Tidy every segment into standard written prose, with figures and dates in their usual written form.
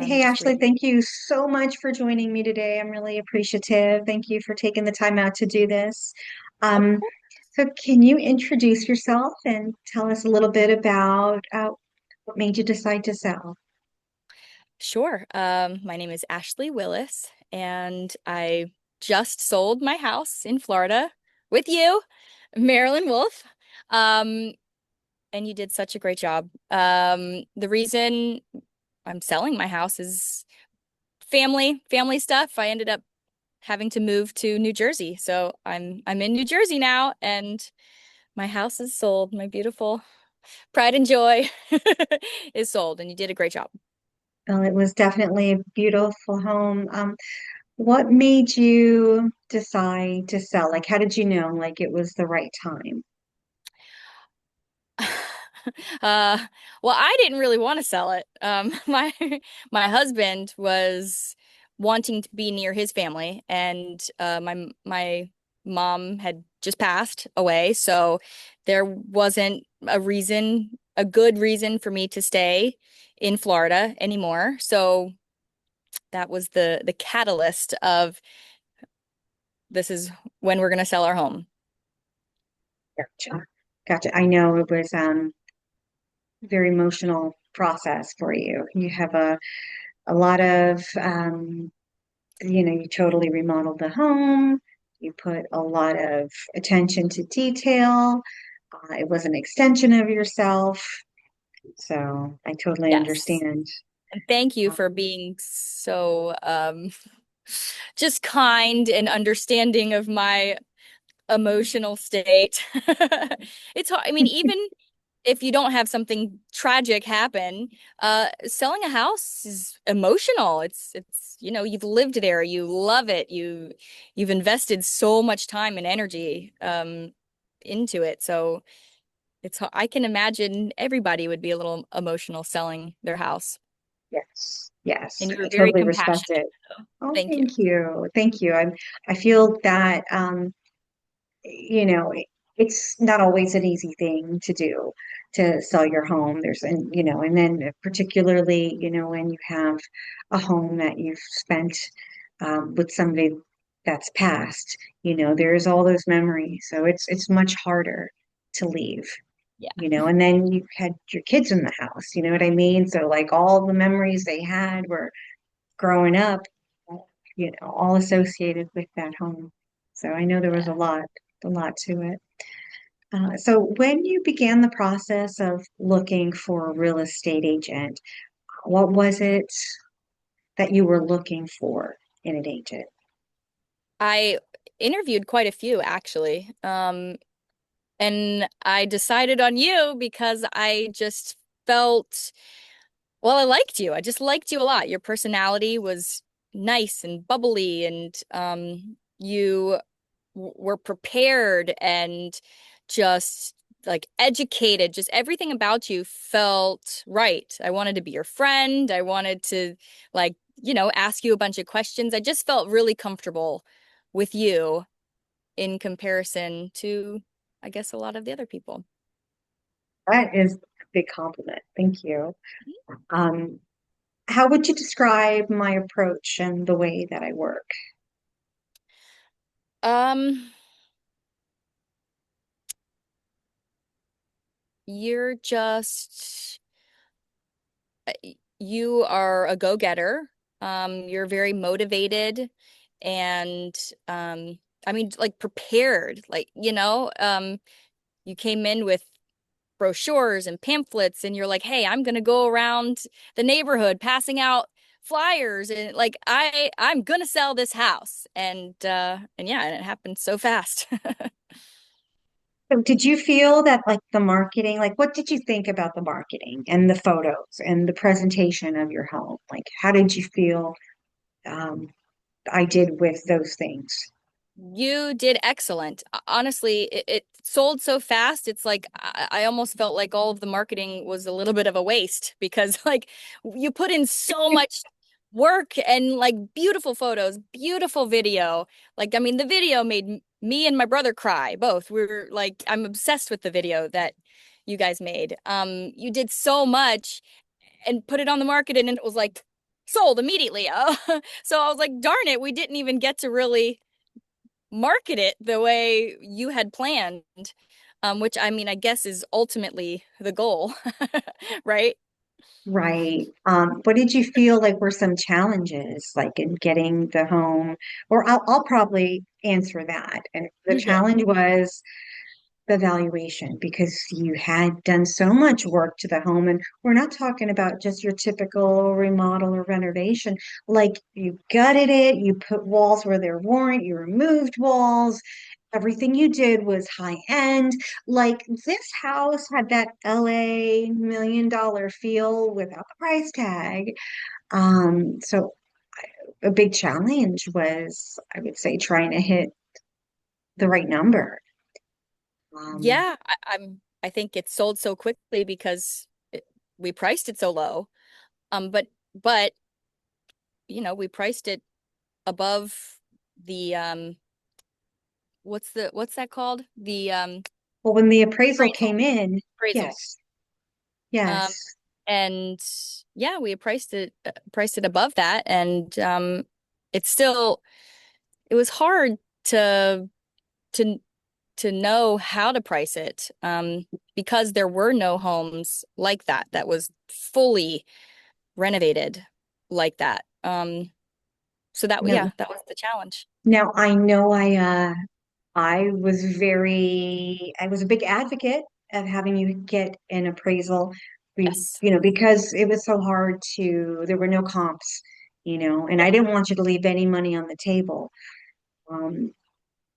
Hey, Just Ashley, waiting. thank you so much for joining me today. I'm really appreciative. Thank you for taking the time out to do this. Of Um, course. so can you introduce yourself and tell us a little bit about what made you decide to sell? Sure. My name is Ashlee Willis, and I just sold my house in Florida with you, Marilynn Wolfe. Um, and you did such a great job. The reason I'm selling my house is family stuff. I ended up having to move to New Jersey, so I'm in New Jersey now, and my house is sold. My beautiful pride and joy is sold, and you did a great job. Well, it was definitely a beautiful home. What made you decide to sell? Like, how did you know like it was the right time? Uh, well, I didn't really want to sell it. My husband was wanting to be near his family, and my mom had just passed away, so there wasn't a good reason for me to stay in Florida anymore. So that was the catalyst of this is when we're going to sell our home. Gotcha. Gotcha. I know it was very emotional process for you. You have a lot of you totally remodeled the home. You put a lot of attention to detail. It was an extension of yourself. So I totally Yes. understand. And thank you Uh, for being so just kind and understanding of my emotional state. It's hard. I mean, even if you don't have something tragic happen, selling a house is emotional. You've lived there, you love it, you've invested so much time and energy into it. So I can imagine everybody would be a little emotional selling their house. yes, yes, And you were I very totally respect compassionate. it. Oh, Thank you. thank you. Thank you. I feel that you know, it's not always an easy thing to do to sell your home. And then particularly, when you have a home that you've spent with somebody that's passed, there's all those memories. So it's much harder to leave, Yeah. and then you had your kids in the house, you know what I mean? So like all the memories they had were growing up, all associated with that home. So I know there was a lot to it. So when you began the process of looking for a real estate agent, what was it that you were looking for in an agent? I interviewed quite a few actually. And I decided on you because I just felt, well, I liked you. I just liked you a lot. Your personality was nice and bubbly, and you were prepared and just like educated. Just everything about you felt right. I wanted to be your friend. I wanted to ask you a bunch of questions. I just felt really comfortable with you in comparison to, I guess, a lot of the other people. That is a big compliment. Thank you. Um, how would you describe my approach and the way that I work? Um, you're just you are a go-getter. You're very motivated and I mean like prepared. You came in with brochures and pamphlets and you're like, "Hey, I'm gonna go around the neighborhood passing out flyers and like I'm gonna sell this house." And yeah, and it happened so fast. So did you feel that like the marketing, like what did you think about the marketing and the photos and the presentation of your home? Like how did you feel um, I did with those things? You did excellent. Honestly, it sold so fast. It's like I almost felt like all of the marketing was a little bit of a waste because like you put in so much work and like beautiful photos, beautiful video. Like I mean, the video made me and my brother cry both. We were like, I'm obsessed with the video that you guys made. You did so much and put it on the market, and it was like sold immediately. So I was like, darn it, we didn't even get to really market it the way you had planned, which I mean, I guess is ultimately the goal, right? Right. What did you feel like were some challenges, like in getting the home? Or I'll probably answer that. And the Sure. challenge was the valuation because you had done so much work to the home. And we're not talking about just your typical remodel or renovation. Like you gutted it, you put walls where there weren't, you removed walls. Everything you did was high end. Like this house had that LA $1 million feel without the price tag. So a big challenge was, I would say, trying to hit the right number. Um, Yeah, I think it sold so quickly because we priced it so low. But we priced it above the what's that called? The well, when the appraisal appraisal. came in, Appraisal. yes, Um, yes. and yeah, we priced it above that, and it's still it was hard to to to know how to price it, because there were no homes like that was fully renovated like that. So No, that was the challenge. now I know I was a big advocate of having you get an appraisal. Yes. Because it was so hard there were no comps, and I didn't want you to leave any money on the table. Um,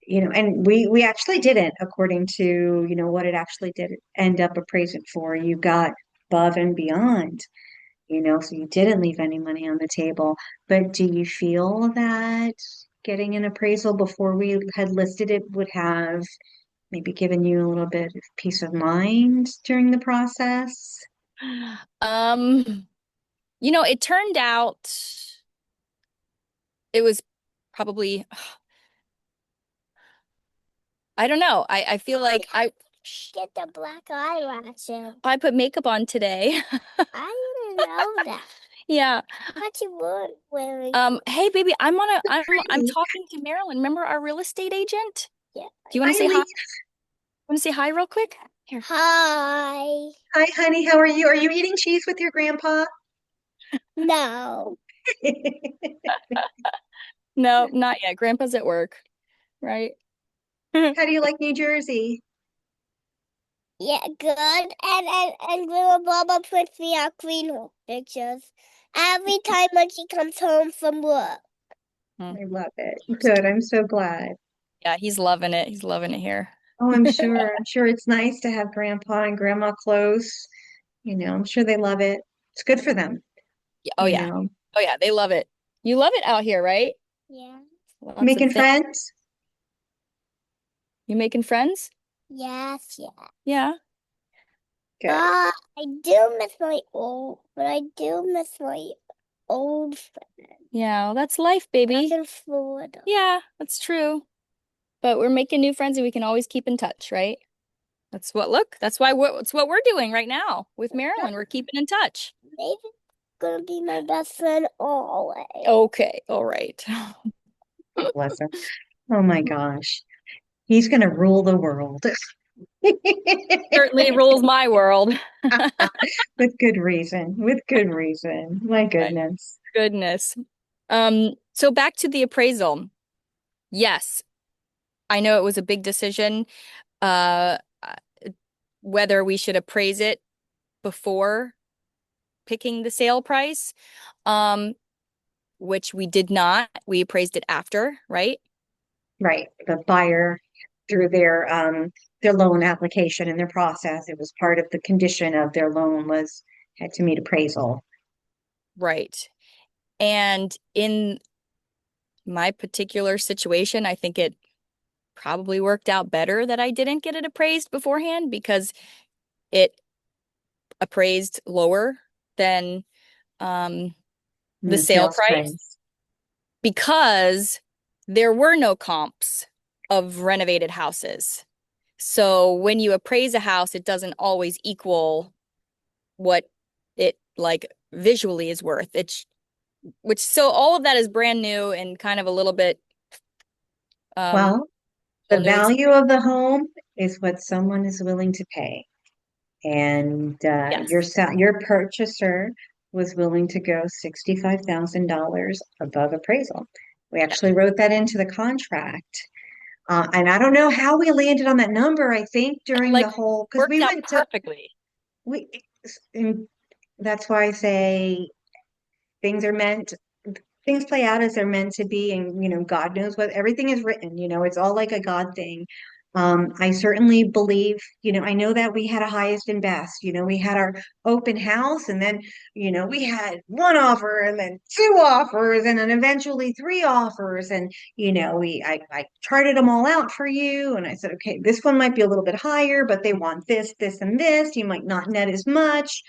and we actually didn't, according to, what it actually did end up appraising for. You got above and beyond, so you didn't leave any money on the table. But do you feel that getting an appraisal before we had listed it would have maybe given you a little bit of peace of mind during the process? Um, it turned out it was probably, I don't know. I feel like Get the black eyelashes. I put makeup on today. I didn't know that. Yeah. What you were wearing? Hey baby, I'm Pretty. talking to Marilyn. Remember our real estate agent? Yeah. Do you want to Hi, say hi? Lee. Want to say hi real quick? Here. Hi. Hi, honey. How are you? Are you eating cheese with your grandpa? No. No, not yet. Grandpa's at work, right? How do you like New Jersey? Yeah, good. And little Mama puts me on clean pictures every time when she comes home from work. Hmm. I love it. Good. I'm so glad. Yeah, he's loving it. He's loving it here. Oh, I'm sure. I'm sure it's nice to have grandpa and grandma close. I'm sure they love it. It's good for them, Yeah, oh you yeah. know. Oh yeah, they love it. You love it out here, right? Yeah. Lots of Making things. friends? You making friends? Yes, yeah. Yeah. Good. But I do miss my old friend Yeah, well, that's life, back baby. in Florida. Yeah, that's true. But we're making new friends and we can always keep in touch, right? That's what we're doing right now with That Marilyn. We're keeping in touch. maybe gonna be my best friend always. Okay, all right. Bless him. Oh my gosh. He's going to rule the world. Certainly rules my world. With good reason. With good reason. My My goodness. goodness. So back to the appraisal. Yes, I know it was a big decision, uh, whether we should appraise it before picking the sale price, um, which we did not. We appraised it after, right? Right. The buyer through their loan application and their process, it was part of the condition of their loan was had to meet appraisal. Right. And in my particular situation, I think it probably worked out better that I didn't get it appraised beforehand because it appraised lower than And the the sale sales price price. because there were no comps of renovated houses. So when you appraise a house, it doesn't always equal what it like visually is worth. so all of that is brand new and kind of a little bit um Well, the new value experience. of the home is what someone is willing to pay. And Yes. your purchaser was willing to go $65,000 above appraisal. We Yep. actually wrote that into the contract. And I don't know how we landed on that number. I think during Like the whole, because worked out perfectly. we, and that's why I say things are meant, things play out as they're meant to be. And, God knows what everything is written, it's all like a God thing. I certainly believe, I know that we had a highest and best, we had our open house and then, we had one offer and then two offers and then eventually three offers. And, I charted them all out for you. And I said, okay, this one might be a little bit higher, but they want this, this, and this. You might not net as much.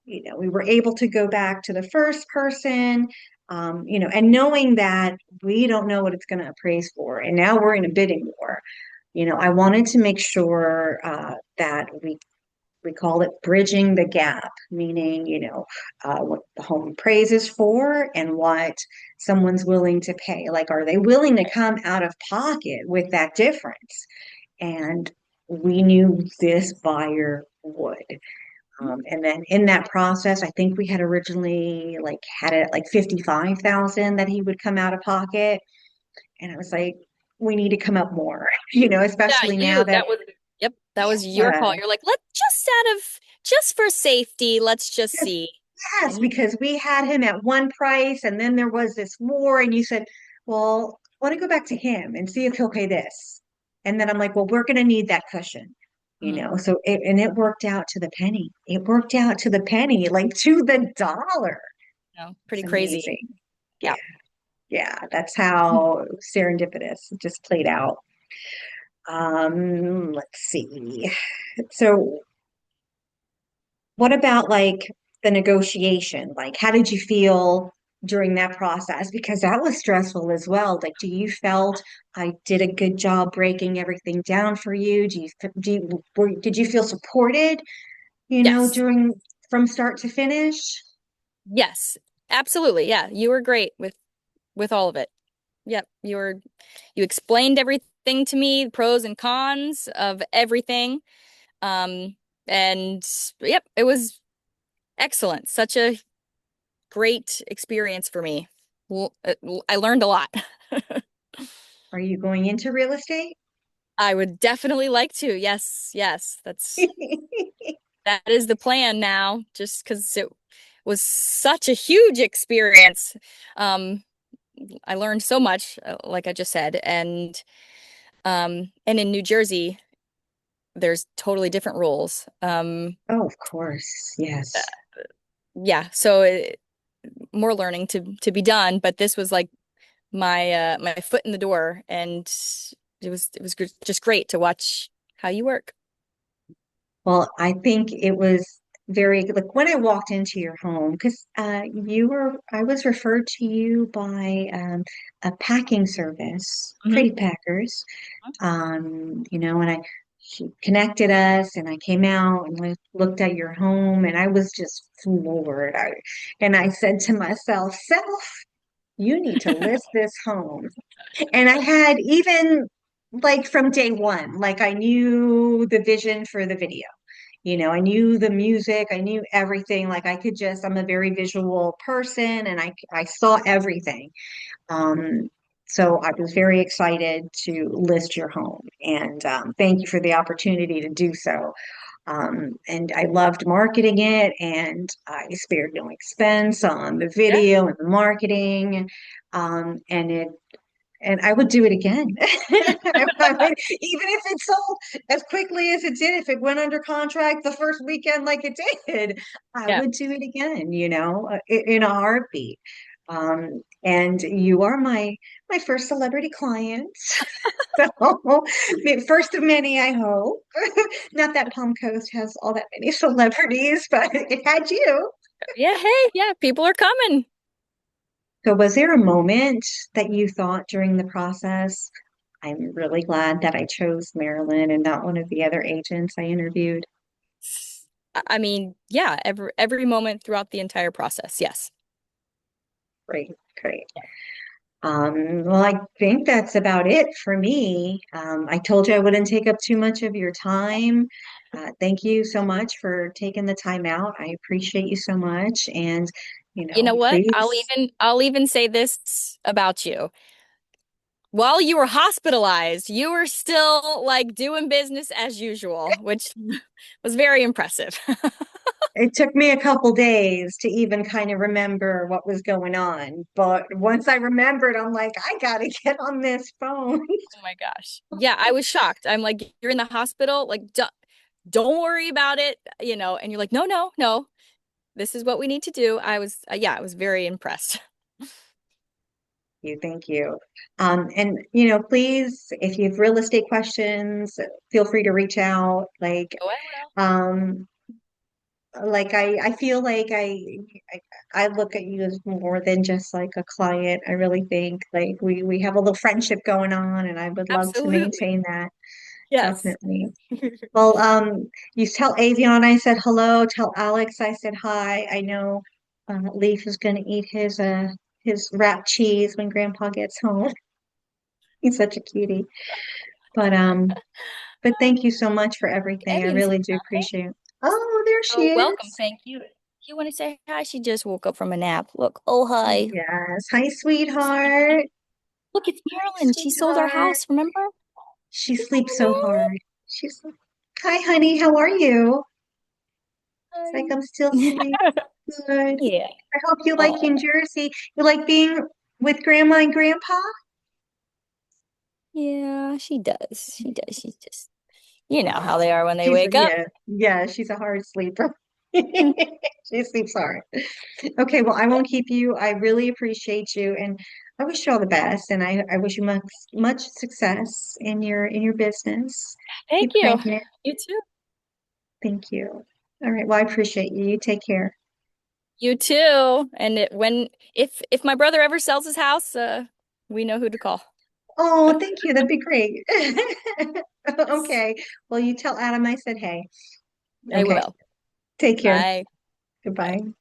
We were able to go back to the first person, and knowing that we don't know what it's going to appraise for. And now we're in a bidding war. I wanted to make sure that we call it bridging the gap, meaning, what the home appraises for and what someone's willing to pay. Like, are they willing to come out of pocket with that difference? And we knew this buyer would. And then in that process, I think we had originally had it at 55,000 that he would come out of pocket. And I was like, we need to come up more, Yeah, especially now that, yep, that was your call. uh, You're like, let's just for safety, let's just see. yes, And because we had him at one price and then there was this war. And you said, well, I want to go back to him and see if he'll pay this. And then I'm like, well, we're going to need that cushion. mm, So it worked out to the penny. It worked out to the penny, like to the dollar. It's pretty crazy. amazing. Yeah. Yeah. Yeah, that's how serendipitous it just played out. Let's see. So, what about the negotiation? Like, how did you feel during that process? Because that was stressful as well. Like, do you felt I did a good job breaking everything down for you? Did you feel supported, Yes. during from start to finish? Yes. Absolutely. Yeah. You were great with all of it. Yep. You explained everything to me, the pros and cons of everything. Um, and yep, it was excellent. Such a great experience for me. I learned a lot. Are you going into real estate? I would definitely like to. Yes, yes. That is the plan now, just because it was such a huge experience. Um, I learned so much, like I just said, and in New Jersey, there's totally different rules. Oh, of course. Yes. Yeah, so more learning to be done, but this was like my foot in the door, and it was just great to watch how you work. Well, I think it was very like when I walked into your home, because I was referred to you by a packing service, Hmm. Pretty Packers. And she connected us, and I came out and looked at your home, and I was just floored. And I said to myself, Self, you need to list this home. And I had even from day one, I knew the vision for the video. I knew the music, I knew everything. I'm a very visual person and I saw everything. Um, so I was very excited to list your home and thank you for the opportunity to do so. And I loved marketing it and I spared no expense on the Yeah, video and the marketing. And I would do it again. Even if it sold as quickly as it did, if it went under contract the first weekend like it did, I yeah, would do it again, in a heartbeat. And you are my first celebrity client. So first of many, I hope. Not that Palm Coast has all that many celebrities, but it had you. yeah. Hey, yeah, people are coming. So was there a moment that you thought during the process, I'm really glad that I chose Marilyn and not one of the other agents I interviewed? I mean, yeah, every moment throughout the entire process. Yes. Great, great. Well, I think that's about it for me. I told you I wouldn't take up too much of your time. Thank you so much for taking the time out. I appreciate you so much. And, You know what? please. I'll even say this about you. While you were hospitalized, you were still like doing business as usual, which was very impressive. It took me a couple days to even kind of remember what was going on. But once I remembered, I'm like, I gotta get on this phone. Oh my gosh. Yeah, I was shocked. I'm like, you're in the hospital, like don't worry about it, and you're like, no, no, no. This is what we need to do. Yeah, I was very impressed. Thank you. And please, if you have real estate questions, feel free to reach out. Oh, I will. Um, I feel like I look at you as more than just like a client. I really think like we have a little friendship going on, and I would love to Absolutely. maintain that. Yes. Definitely. Well, you tell Avion I said hello. Tell Alex I said hi. I know Leaf is going to eat his wrapped cheese when Grandpa gets home. He's such a cutie. But thank you so much for everything. I It means really do nothing. appreciate it. Oh, there she Oh, welcome. is. Thank you. You want to say hi? She just woke up from a nap. Look. Oh, hi. Yes. Hi, sweetheart. Look, it's Hi, Marilyn. She sold our sweetheart. house, remember? She sleeps so Remember hard. Hi, honey. How are you? It's like Marilyn? I'm still Hi. asleep. Good. Yeah. I hope you like Oh, New Jersey. You like being with Grandma and Grandpa? yeah, she does. She does. She's just, you know how they are when they She's wake up. yeah, yeah, she's a hard sleeper. She sleeps hard. Okay, well, I won't keep you. I really appreciate you and I wish you all the best and I wish you much success in your business. Thank Keep you. cranking it. You too. Thank you. All right, well, I appreciate you. You take care. You too. And if my brother ever sells his house, we know who to call. Oh, thank you. That'd be great. Yes, Okay. Well, you tell Adam I said hey. I Okay. will. Take care. Bye. Bye. Goodbye.